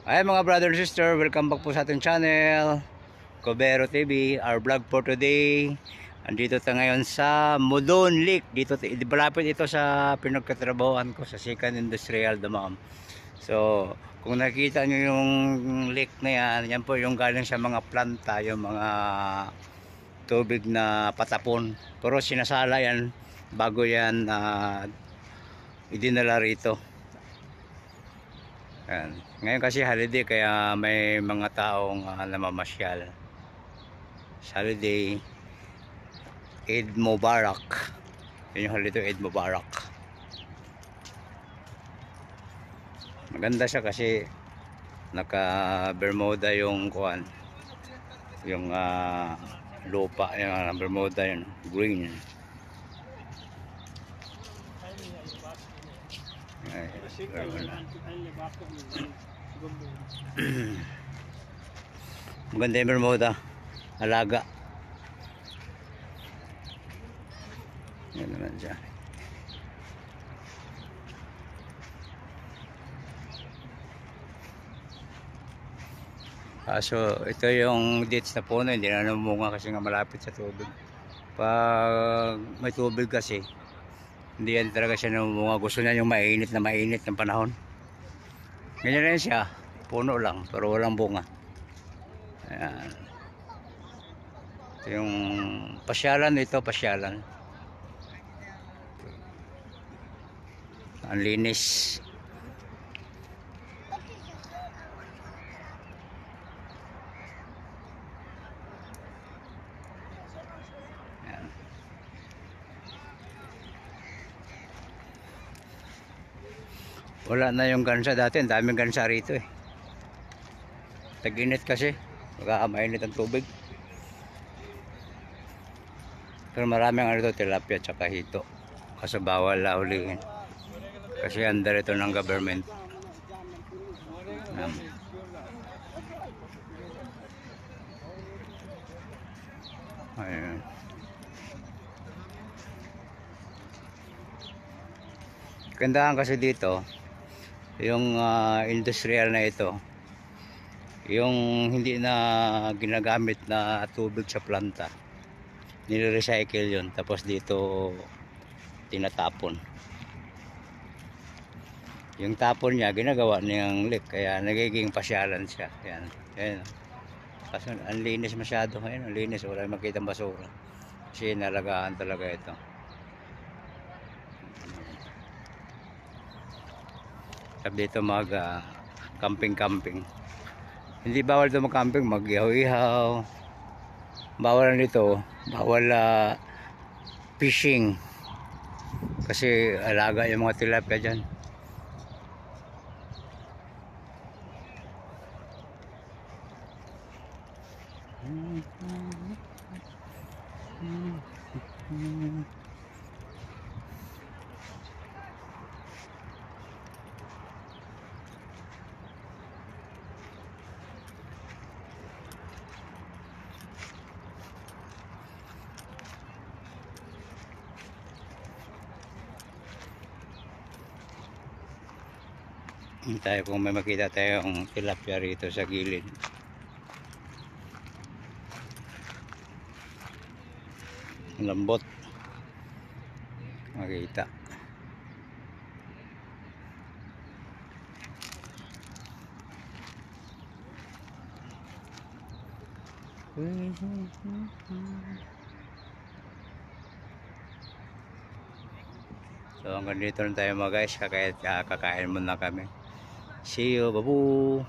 Ay mga brother and sister, welcome back po sa ating channel Cubero TV. Our vlog for today, andito tayo ngayon sa Mudon Lake. Dito, malapit ito sa pinagkatrabahoan ko sa Second Industrial Damam. So kung nakita nyo yung lake na yan, yan po yung galing sa mga planta, yung mga tubig na patapon. Pero sinasala yan bago yan idinala rito. Ayan. Ngayon kasi holiday kaya may mga taong namamasyal. Holiday, Eid Mubarak. Yun yung holiday, Eid Mubarak. Maganda siya kasi naka Bermuda yung kuan, yung lupa, yung Bermuda yun, green. Ay, maganda yung Bermuda, alaga. Yan naman siya. So ito yung dates na puno, hindi na namunga kasi nga malapit sa tubig. Pag may tubig kasi hindi yan talaga siya namunga. Gusto niya yung mainit ng panahon. Ganyan rin siya, puno lang pero walang bunga. Ayan. Ito yung pasyalan, ito pasyalan. Ang linis. Ayan. Wala na yung gansa dati, ang daming gansa rito eh. Tag-init kasi, magkakamainit ang tubig. Pero maraming ano ito, tilapia at hito. Kasi bawal lahulihin. Kasi under ito ng government. Ayan. Kandahan kasi dito, yung industrial na ito, yung hindi na ginagamit na tubig sa planta, nire-recycle yun, tapos dito tinatapon. Yung tapon niya ginagawa niyang lake, kaya nagiging pasyalan siya. Yan, yan. Kasi ang linis masyado ngayon, ang linis, wala makita basura kasi nalagaan talaga ito. Sabi dito mag camping. Hindi bawal ito mag-camping, mag-ihaw-ihaw. Bawal nito, bawal fishing. Kasi alaga yung mga tilapia dyan. Tayo kung may makita tayong tilapia rito sa gilid. Lambot makita. So hanggang dito na tayo mga guys, kakain muna kami. See you, babu.